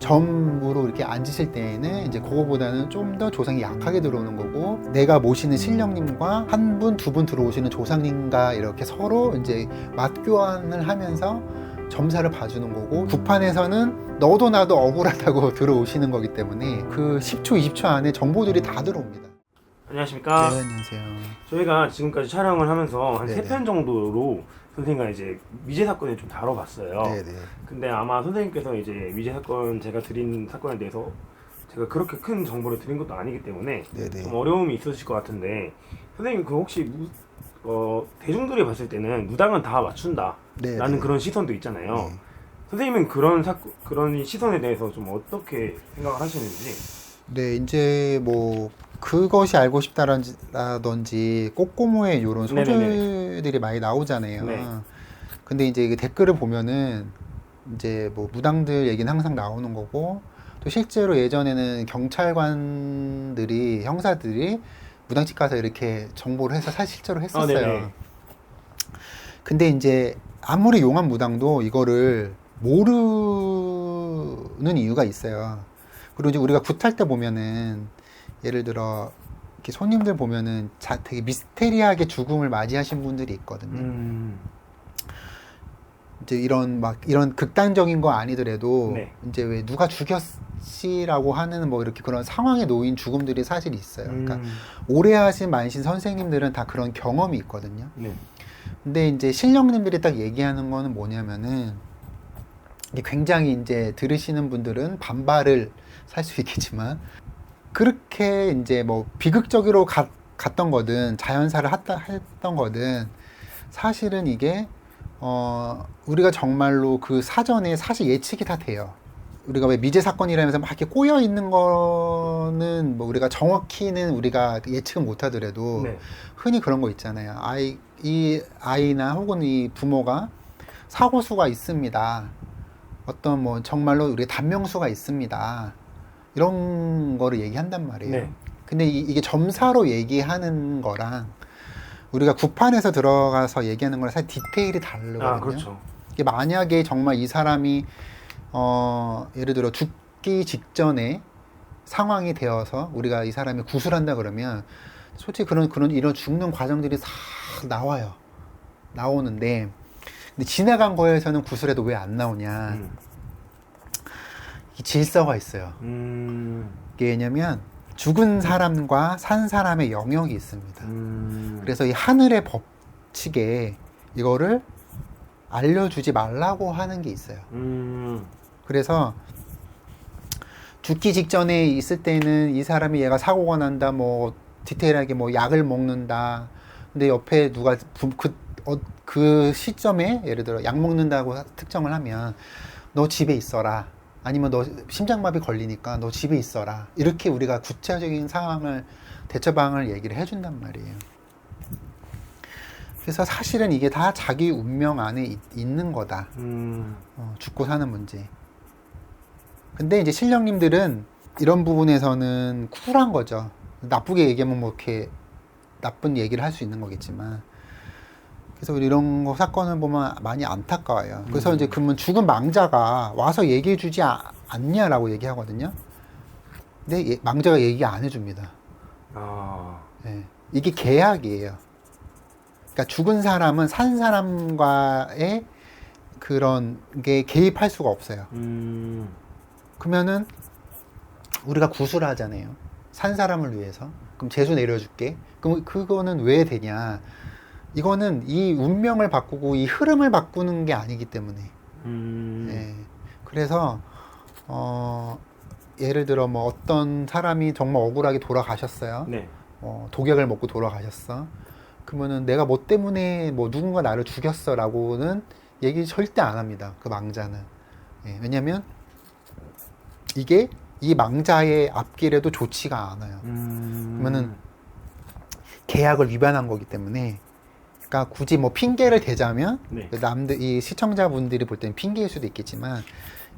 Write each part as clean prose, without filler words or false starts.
점으로 이렇게 앉으실 때에는 이제 그거보다는 좀 더 조상이 약하게 들어오는 거고, 내가 모시는 신령님과 한 분, 두 분 들어오시는 조상님과 이렇게 서로 이제 맞교환을 하면서 점사를 봐주는 거고, 구판에서는 너도 나도 억울하다고 들어오시는 거기 때문에 그 10초, 20초 안에 정보들이 다 들어옵니다. 안녕하십니까. 네, 안녕하세요. 저희가 지금까지 촬영을 하면서 한 네네. 3편 정도로 선생님과 이제 미제 사건을 좀 다뤄봤어요. 네네. 근데 아마 선생님께서 이제 미제 사건, 제가 드린 사건에 대해서 제가 그렇게 큰 정보를 드린 것도 아니기 때문에 네네. 좀 어려움이 있으실 것 같은데, 선생님 그 혹시 대중들이 봤을 때는 무당은 다 맞춘다 네네. 라는 그런 시선도 있잖아요. 네. 선생님은 그런 시선에 대해서 좀 어떻게 생각을 하시는지. 네, 이제 뭐 그것이 알고 싶다라든지 꼬꼬모의 이런 소설들이 많이 나오잖아요. 네. 근데 이제 댓글을 보면은 이제 뭐 무당들 얘기는 항상 나오는 거고, 또 실제로 예전에는 경찰관들이, 형사들이 무당집 가서 이렇게 정보를 해서 실제로 했었어요. 네네. 근데 이제 아무리 용한 무당도 이거를 모르는 이유가 있어요. 그리고 이제 우리가 굿할 때 보면은, 예를 들어 이렇게 손님들 보면은 되게 미스테리하게 죽음을 맞이하신 분들이 있거든요. 이제 이런 극단적인 거 아니더라도 네. 이제 왜 누가 죽였지라고 하는 뭐 이렇게 그런 상황에 놓인 죽음들이 사실 있어요. 그러니까 오래 하신 만신 선생님들은 다 그런 경험이 있거든요. 네. 근데 이제 신령님들이 딱 얘기하는 거는 뭐냐면은, 이게 굉장히 이제 들으시는 분들은 반발을 살 수 있겠지만, 그렇게 이제 뭐 비극적으로 갔던 거든 자연사를 했던 거든, 사실은 이게 우리가 정말로 그 사전에 사실 예측이 다 돼요. 우리가 왜 미제 사건이라면서 막 이렇게 꼬여 있는 거는 뭐 우리가 정확히는 우리가 예측은 못 하더라도, 네. 흔히 그런 거 있잖아요. 이 아이나 혹은 이 부모가 사고수가 있습니다. 어떤 뭐 정말로 우리가 단명수가 있습니다. 이런 거를 얘기한단 말이에요. 네. 근데 이게 점사로 얘기하는 거랑 우리가 구판에서 들어가서 얘기하는 거랑 사실 디테일이 다르거든요. 아, 그렇죠. 이게 만약에 정말 이 사람이 예를 들어 죽기 직전에 상황이 되어서 우리가 이 사람이 구술한다 그러면, 솔직히 이런 죽는 과정들이 싹 나오는데, 근데 지나간 거에서는 구술해도 왜 안 나오냐? 이 질서가 있어요. 이게 왜냐면 죽은 사람과 산 사람의 영역이 있습니다. 그래서 이 하늘의 법칙에 이거를 알려주지 말라고 하는 게 있어요. 그래서 죽기 직전에 있을 때는 이 사람이 얘가 사고가 난다, 뭐 디테일하게 뭐 약을 먹는다. 근데 옆에 누가 그 시점에 예를 들어 약 먹는다고 특정을 하면, 너 집에 있어라. 아니면 너 심장마비 걸리니까 너 집에 있어라. 이렇게 우리가 구체적인 상황을, 대처 방안을 얘기를 해준단 말이에요. 그래서 사실은 이게 다 자기 운명 안에 있는 거다. 죽고 사는 문제. 근데 이제 신령님들은 이런 부분에서는 쿨한 거죠. 나쁘게 얘기하면 뭐 이렇게 나쁜 얘기를 할 수 있는 거겠지만, 그래서 이런 거 사건을 보면 많이 안타까워요. 그래서 이제 그러면 죽은 망자가 와서 얘기해 주지 않냐라고 얘기하거든요. 근데 망자가 얘기 안 해줍니다. 네. 이게 계약이에요. 그러니까 죽은 사람은 산 사람과의 그런 게 개입할 수가 없어요. 그러면은 우리가 구술을 하잖아요. 산 사람을 위해서. 그럼 재수 내려줄게. 그럼 그거는 왜 되냐? 이거는 이 운명을 바꾸고 이 흐름을 바꾸는 게 아니기 때문에. 네. 그래서 예를 들어 뭐 어떤 사람이 정말 억울하게 돌아가셨어요. 네. 독약을 먹고 돌아가셨어. 그러면은 내가 뭐 때문에 뭐 누군가 나를 죽였어라고는 얘기 절대 안 합니다. 그 망자는. 네. 왜냐면 이게 이 망자의 앞길에도 좋지가 않아요. 그러면은 계약을 위반한 거기 때문에. 그러니까 굳이 뭐 핑계를 대자면, 네. 이 시청자분들이 볼 때는 핑계일 수도 있겠지만,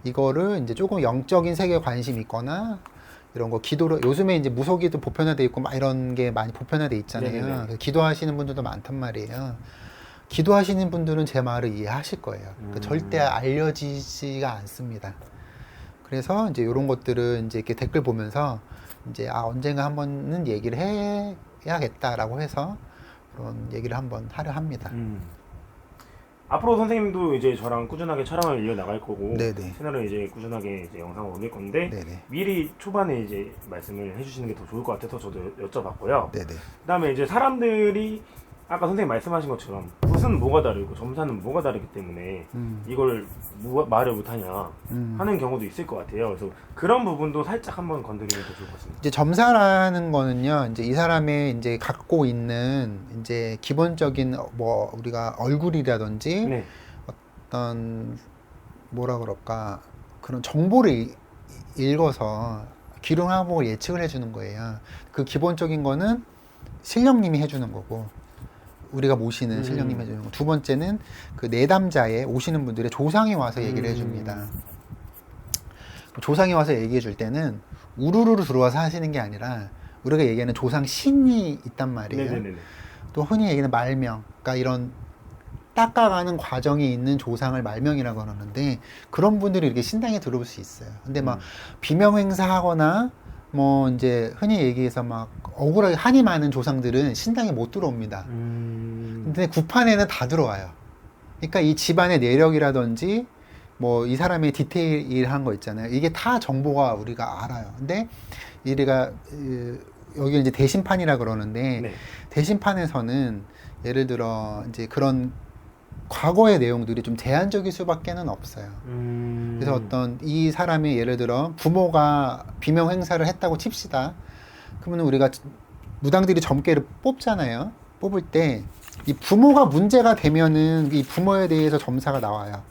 이거를 이제 조금 영적인 세계에 관심 있거나 이런 거 기도로, 요즘에 이제 무속기도 보편화돼 있고 막 이런 게 많이 보편화돼 있잖아요. 기도하시는 분들도 많단 말이에요. 기도하시는 분들은 제 말을 이해하실 거예요. 그러니까 절대 알려지지가 않습니다. 그래서 이제 이런 것들은 이제 이렇게 댓글 보면서 이제 언젠가 한번은 얘기를 해야겠다라고 해서 그런 얘기를 한번 하려 합니다. 앞으로 선생님도 이제 저랑 꾸준하게 촬영을 이어 나갈 거고 네네. 채널을 이제 꾸준하게 이제 영상을 올릴 건데 네네. 미리 초반에 이제 말씀을 해주시는 게 더 좋을 것 같아서 저도 여쭤봤고요. 네네. 그다음에 이제 사람들이 아까 선생님 말씀하신 것처럼 붓은 뭐가 다르고 점사는 뭐가 다르기 때문에 이걸 말을 못하냐 하는 경우도 있을 것 같아요. 그래서 그런 부분도 살짝 한번 건드리면 더 좋을 것 같습니다. 이제 점사라는 거는요, 이제 이 사람의 이제 갖고 있는 이제 기본적인 뭐 우리가 얼굴이라든지 네. 어떤 뭐라 그럴까 그런 정보를 읽어서 기lum화복을 예측을 해주는 거예요. 그 기본적인 거는 신령님이 해주는 거고. 우리가 모시는 신령님 해주는 거. 두 번째는 그 내담자에 오시는 분들의 조상이 와서 얘기를 해줍니다. 조상이 와서 얘기해 줄 때는 우르르 들어와서 하시는 게 아니라 우리가 얘기하는 조상 신이 있단 말이에요. 네네네. 또 흔히 얘기하는 말명, 그러니까 이런 닦아가는 과정이 있는 조상을 말명이라고 하는데 그런 분들이 이렇게 신당에 들어올 수 있어요. 근데 막 비명 행사하거나 뭐 이제 흔히 얘기해서 막 억울하게 한이 많은 조상들은 신당에 못 들어옵니다. 근데 구판에는 다 들어와요. 그러니까 이 집안의 내력이라든지 뭐 이 사람의 디테일한 거 있잖아요. 이게 다 정보가 우리가 알아요. 근데 우리가 여기 이제 대신판이라 그러는데 네. 대신판에서는 예를 들어 이제 그런 과거의 내용들이 좀 제한적일 수밖에는 없어요. 그래서 어떤 이 사람이 예를 들어 부모가 비명 행사를 했다고 칩시다. 그러면 우리가 무당들이 점괘를 뽑잖아요. 뽑을 때 이 부모가 문제가 되면은 이 부모에 대해서 점사가 나와요.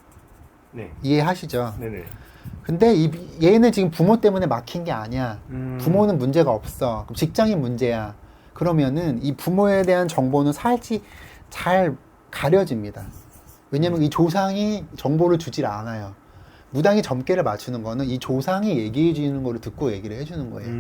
네. 이해하시죠? 네네. 근데 얘는 지금 부모 때문에 막힌 게 아니야. 부모는 문제가 없어. 그럼 직장이 문제야. 그러면은 이 부모에 대한 정보는 살짝 잘 가려집니다. 왜냐면 이 조상이 정보를 주질 않아요. 무당이 점괘를 맞추는 거는 이 조상이 얘기해 주는 거를 듣고 얘기를 해주는 거예요.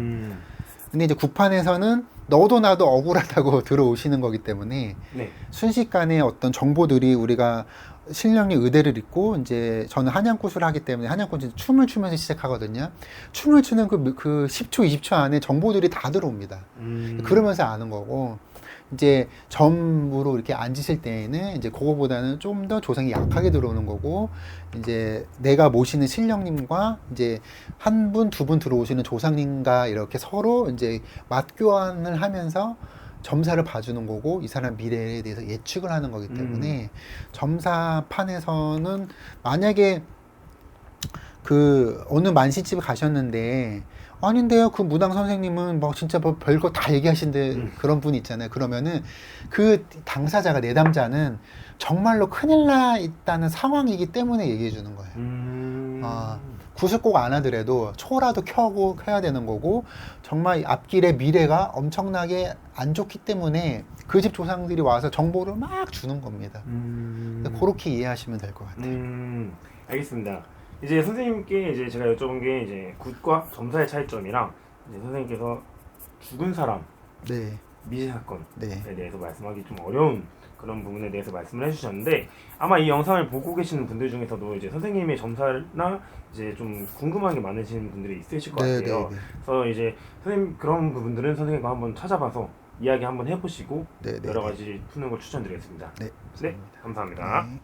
근데 이제 구판에서는 너도 나도 억울하다고 들어오시는 거기 때문에 네. 순식간에 어떤 정보들이 우리가 신령의 의대를 입고 이제 저는 한양굿을 하기 때문에 한양굿은 춤을 추면서 시작하거든요. 춤을 추는 그 10초, 20초 안에 정보들이 다 들어옵니다. 그러면서 아는 거고 이제 점으로 이렇게 앉으실 때에는 이제 그거보다는 좀 더 조상이 약하게 들어오는 거고 이제 내가 모시는 신령님과 이제 한 분, 두 분 들어오시는 조상님과 이렇게 서로 이제 맞교환을 하면서 점사를 봐주는 거고 이 사람 미래에 대해서 예측을 하는 거기 때문에 점사판에서는 만약에 그 어느 만시집에 가셨는데 아닌데요 그 무당 선생님은 뭐 진짜 뭐 별거 다 얘기하신데 그런 분이 있잖아요. 그러면은 그 당사자가 내담자는 정말로 큰일 나 있다는 상황이기 때문에 얘기해 주는 거예요. 굿을 꼭 안 하더라도 초라도 켜야 되는 거고 정말 앞길의 미래가 엄청나게 안 좋기 때문에 그 집 조상들이 와서 정보를 막 주는 겁니다. 그렇게 이해하시면 될 것 같아요. 알겠습니다. 이제 선생님께 이제 제가 여쭤본 게 이제 굿과 점사의 차이점이랑 이제 선생님께서 죽은 사람 네. 미제 사건에 네. 대해서 말씀하기 좀 어려운 그런 부분에 대해서 말씀을 해주셨는데 아마 이 영상을 보고 계시는 분들 중에서도 이제 선생님의 점사나 이제 좀 궁금한 게 많으신 분들이 있으실 것 네, 같아요. 네, 네. 그래서 이제 선생님 그런 부분들은 선생님과 한번 찾아봐서 이야기 한번 해보시고 네, 네, 여러 가지 푸는 걸 추천드리겠습니다. 네. 네, 감사합니다. 네.